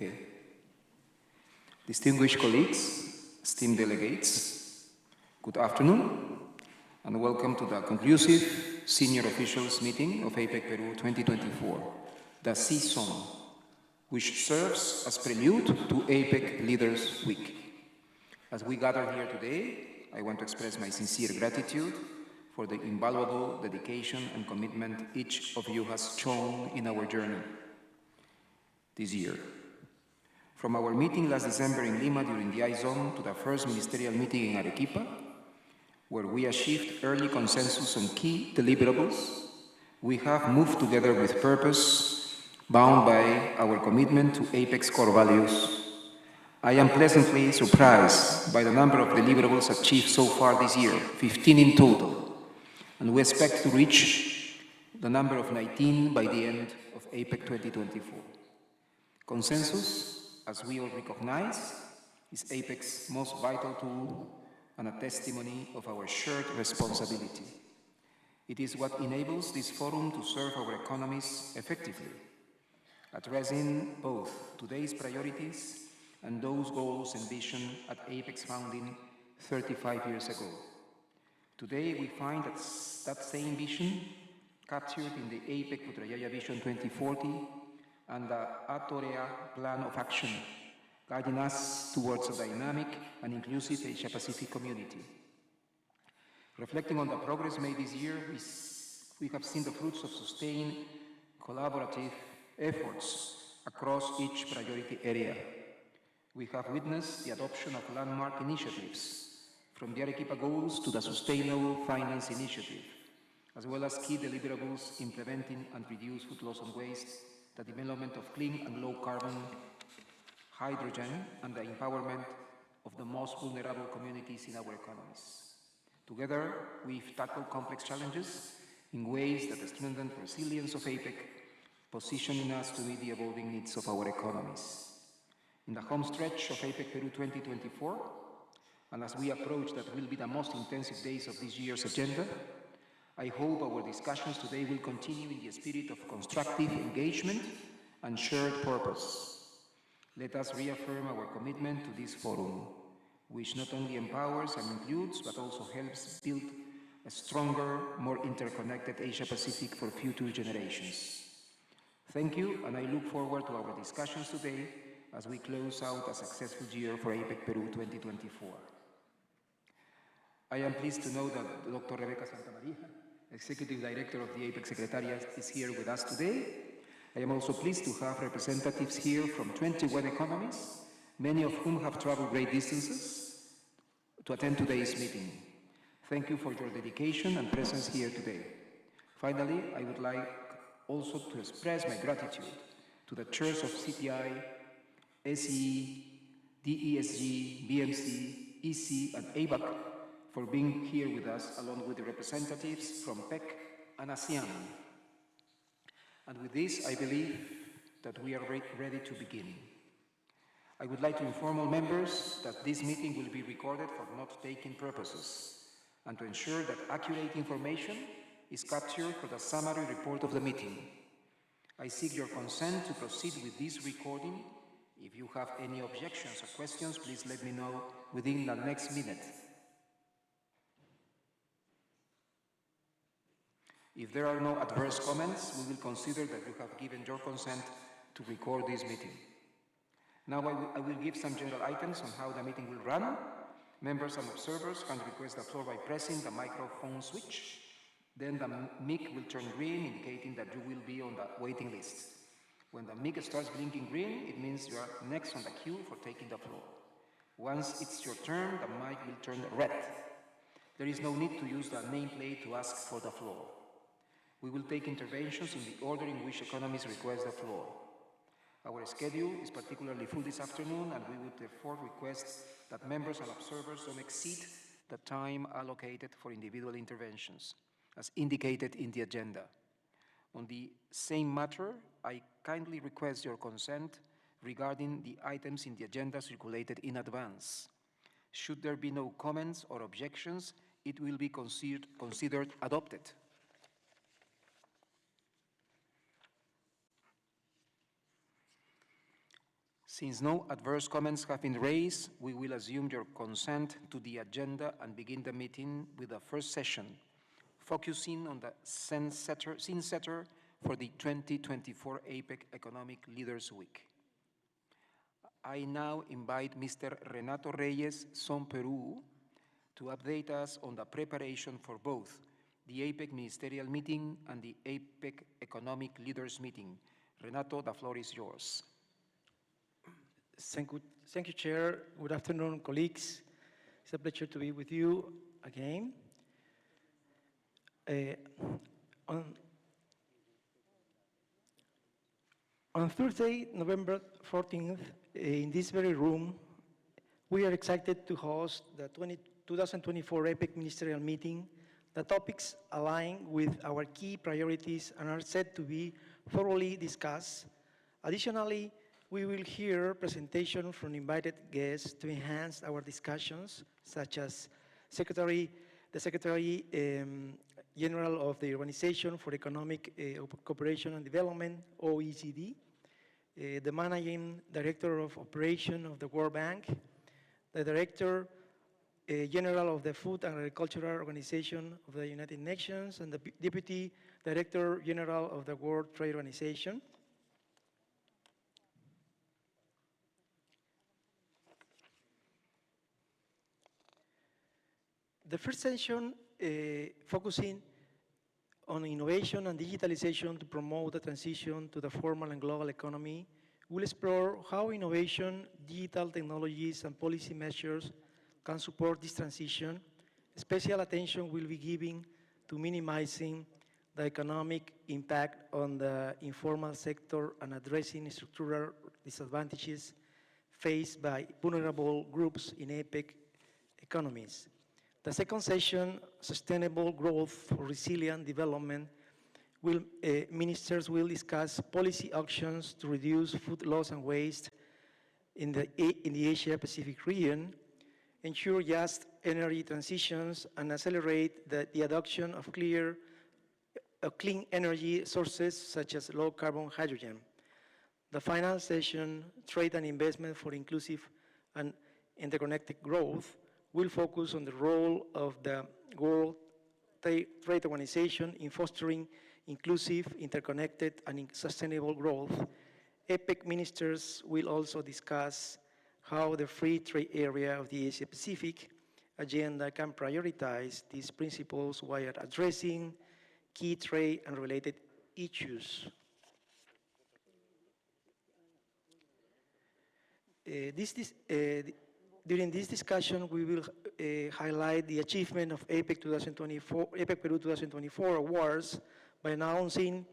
Okay. Distinguished colleagues, esteemed delegates, good afternoon, and welcome to the conclusive Senior Officials Meeting of APEC Peru 2024, the Season, which serves as prelude to APEC Leaders Week. As we gather here today, I want to express my sincere gratitude for the invaluable dedication and commitment each of you has shown in our journey this year. From our meeting last December in Lima during the I-Zone to the first ministerial meeting in Arequipa, where we achieved early consensus on key deliverables, we have moved together with purpose, bound by our commitment to APEC's core values. I am pleasantly surprised by the number of deliverables achieved so far this year, 15 in total, and we expect to reach the number of 19 by the end of APEC 2024. Consensus, as we all recognize, is APEC's most vital tool and a testimony of our shared responsibility. It is what enables this forum to serve our economies effectively, addressing both today's priorities and those goals envisioned at APEC's founding 35 years ago. Today, we find that same vision captured in the APEC Putrajaya Vision 2040 and the Atorea Plan of Action, guiding us towards a dynamic and inclusive Asia-Pacific community. Reflecting on the progress made this year, we have seen the fruits of sustained collaborative efforts across each priority area. We have witnessed the adoption of landmark initiatives, from the Arequipa Goals to the Sustainable Finance Initiative, as well as key deliverables implementing and reduce food loss and waste, the development of clean and low-carbon hydrogen, and the empowerment of the most vulnerable communities in our economies. Together, we've tackled complex challenges in ways that strengthen the resilience of APEC, positioning us to meet the evolving needs of our economies. In the home stretch of APEC Peru 2024, and as we approach that will be the most intensive days of this year's agenda, I hope our discussions today will continue in the spirit of constructive engagement and shared purpose. Let us reaffirm our commitment to this forum, which not only empowers and includes, but also helps build a stronger, more interconnected Asia-Pacific for future generations. Thank you, and I look forward to our discussions today as we close out a successful year for APEC Peru 2024. I am pleased to know that Dr. Rebecca Santamaria, Executive Director of the APEC Secretariat, is here with us today. I am also pleased to have representatives here from 21 economies, many of whom have traveled great distances to attend today's meeting. Thank you for your dedication and presence here today. Finally, I would like also to express my gratitude to the chairs of CTI, SE, DESG, BMC, EC, and ABAC for being here with us, along with the representatives from PEC and ASEAN. And with this, I believe that we are ready to begin. I would like to inform all members that this meeting will be recorded for note-taking purposes and to ensure that accurate information is captured for the summary report of the meeting. I seek your consent to proceed with this recording. If you have any objections or questions, please let me know within the next minute. If there are no adverse comments, we will consider that you have given your consent to record this meeting. Now I will give some general items on how the meeting will run. Members and observers can request the floor by pressing the microphone switch. Then the mic will turn green, indicating that you will be on the waiting list. When the mic starts blinking green, it means you are next on the queue for taking the floor. Once it's your turn, the mic will turn red. There is no need to use the nameplate to ask for the floor. We will take interventions in the order in which economies request the floor. Our schedule is particularly full this afternoon, and we would therefore request that members and observers don't exceed the time allocated for individual interventions, as indicated in the agenda. On the same matter, I kindly request your consent regarding the items in the agenda circulated in advance. Should there be no comments or objections, it will be considered adopted. Since no adverse comments have been raised, we will assume your consent to the agenda and begin the meeting with the first session, focusing on the scene setter for the 2024 APEC Economic Leaders Week. I now invite Mr. Renato Reyes, SOM Peru, to update us on the preparation for both the APEC Ministerial Meeting and the APEC Economic Leaders Meeting. Renato, the floor is yours. Thank you, Chair. Good afternoon, colleagues. It's a pleasure to be with you again. On Thursday, November 14th, in this very room, we are excited to host the 2024 APEC Ministerial Meeting. The topics align with our key priorities and are set to be thoroughly discussed. Additionally, we will hear presentations from invited guests to enhance our discussions, such as the Secretary General of the Organization for Economic Cooperation and Development, OECD, the Managing Director of Operation of the World Bank, the Director General of the Food and Agricultural Organization of the United Nations, and the Deputy Director General of the World Trade Organization. The first session, focusing on innovation and digitalization to promote the transition to the formal and global economy, will explore how innovation, digital technologies, and policy measures can support this transition. Special attention will be given to minimizing the economic impact on the informal sector and addressing structural disadvantages faced by vulnerable groups in APEC economies. The second session, Sustainable Growth for Resilient Development, ministers will discuss policy actions to reduce food loss and waste in the Asia-Pacific region, ensure just energy transitions, and accelerate the adoption of clean energy sources such as low-carbon hydrogen. The final session, Trade and Investment for Inclusive and Interconnected Growth, will focus on the role of the World Trade Organization in fostering inclusive, interconnected, and sustainable growth. APEC ministers will also discuss how the free trade area of the Asia-Pacific agenda can prioritize these principles while addressing key trade and related issues. During this discussion, we will highlight the achievement of APEC Peru 2024 awards by announcing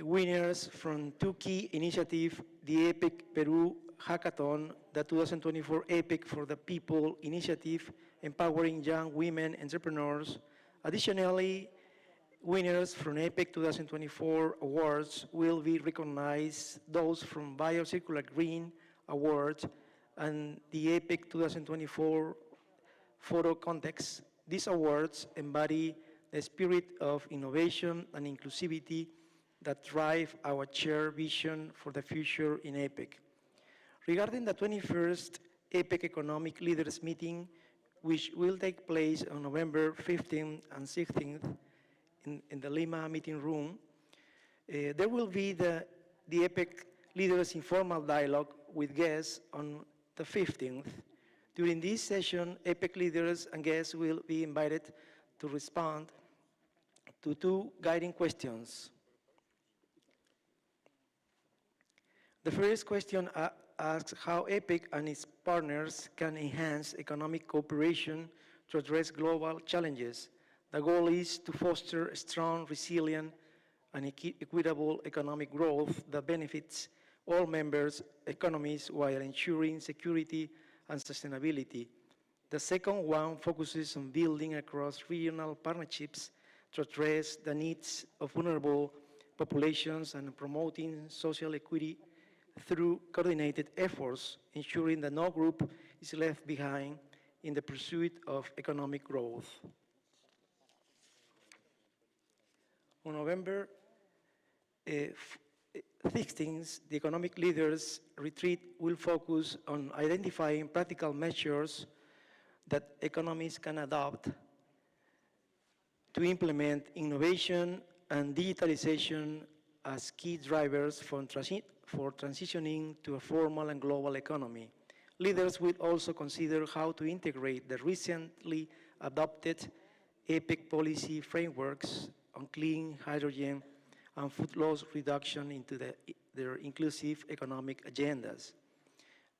winners from two key initiatives, the APEC Peru Hackathon, the 2024 APEC for the People initiative, empowering young women entrepreneurs. Additionally, winners from APEC 2024 awards will be recognized, those from BioCircular Green Award and the APEC 2024 Photo Context. These awards embody the spirit of innovation and inclusivity that drive our shared vision for the future in APEC. Regarding the 21st APEC Economic Leaders Meeting, which will take place on November 15th and 16th in the Lima meeting room, there will be the APEC Leaders Informal Dialogue with guests on the 15th. During this session, APEC leaders and guests will be invited to respond to two guiding questions. The first question asks how APEC and its partners can enhance economic cooperation to address global challenges. The goal is to foster strong, resilient, and equitable economic growth that benefits all members' economies while ensuring security and sustainability. The second one focuses on building across regional partnerships to address the needs of vulnerable populations and promoting social equity through coordinated efforts, ensuring that no group is left behind in the pursuit of economic growth. On November 16th, the economic leaders retreat will focus on identifying practical measures that economies can adopt to implement innovation and digitalization as key drivers for transitioning to a formal and global economy. Leaders will also consider how to integrate the recently adopted APEC policy frameworks on clean hydrogen and food loss reduction into their inclusive economic agendas.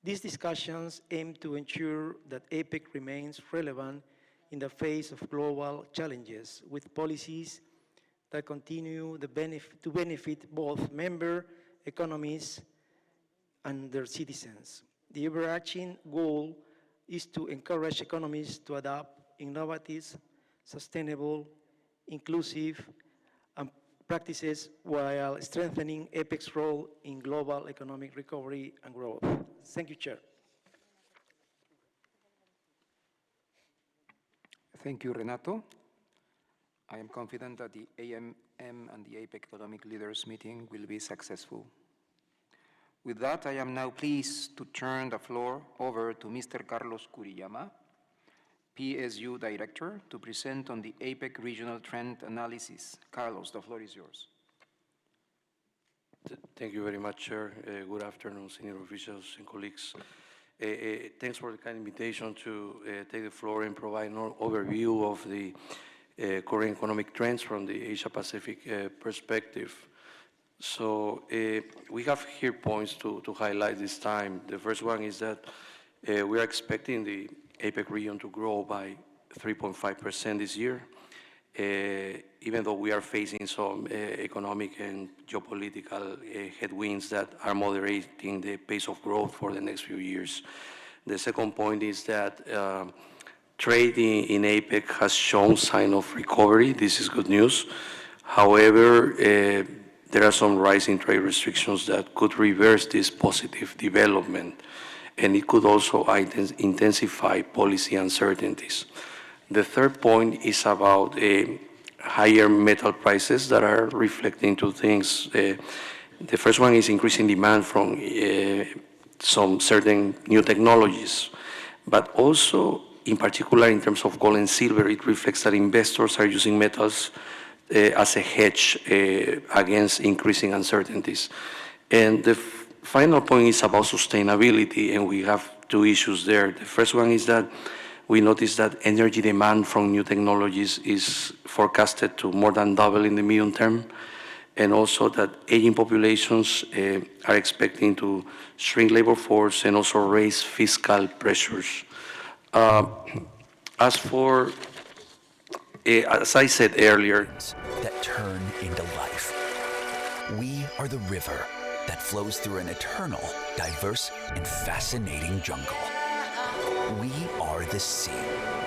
These discussions aim to ensure that APEC remains relevant in the face of global challenges, with policies that continue to benefit both member economies and their citizens. The overarching goal is to encourage economies to adopt innovative, sustainable, inclusive, and practices while strengthening APEC's role in global economic recovery and growth. Thank you, Chair. Thank you, Renato. I am confident that the AMM and the APEC Economic Leaders meeting will be successful. With that, I am now pleased to turn the floor over to Mr. Carlos Kuriyama, PSU Director, to present on the APEC Regional Trend Analysis. Carlos, the floor is yours. Thank you very much, Chair. Good afternoon, senior officials and colleagues. Thanks for the kind invitation to take the floor and provide an overview of the current economic trends from the Asia-Pacific perspective. So we have here points to highlight this time. The first one is that we are expecting the APEC region to grow by 3.5% this year, even though we are facing some economic and geopolitical headwinds that are moderating the pace of growth for the next few years. The second point is that trade in APEC has shown sign of recovery. This is good news. However, there are some rising trade restrictions that could reverse this positive development, and it could also intensify policy uncertainties. The third point is about higher metal prices that are reflecting two things. The first one is increasing demand from some certain new technologies, but also, in particular, in terms of gold and silver, it reflects that investors are using metals as a hedge against increasing uncertainties. And the final point is about sustainability, and we have two issues there. The first one is that we noticed that energy demand from new technologies is forecasted to more than double in the medium term, and also that aging populations are expecting to shrink labor force and also raise fiscal pressures. As I said earlier, that turn into life. We are the river that flows through an eternal, diverse, and fascinating jungle. We are the sea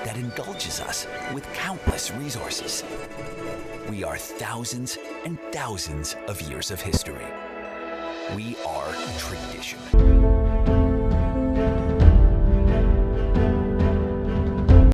that indulges us with countless resources. We are thousands and thousands of years of history. We are tradition.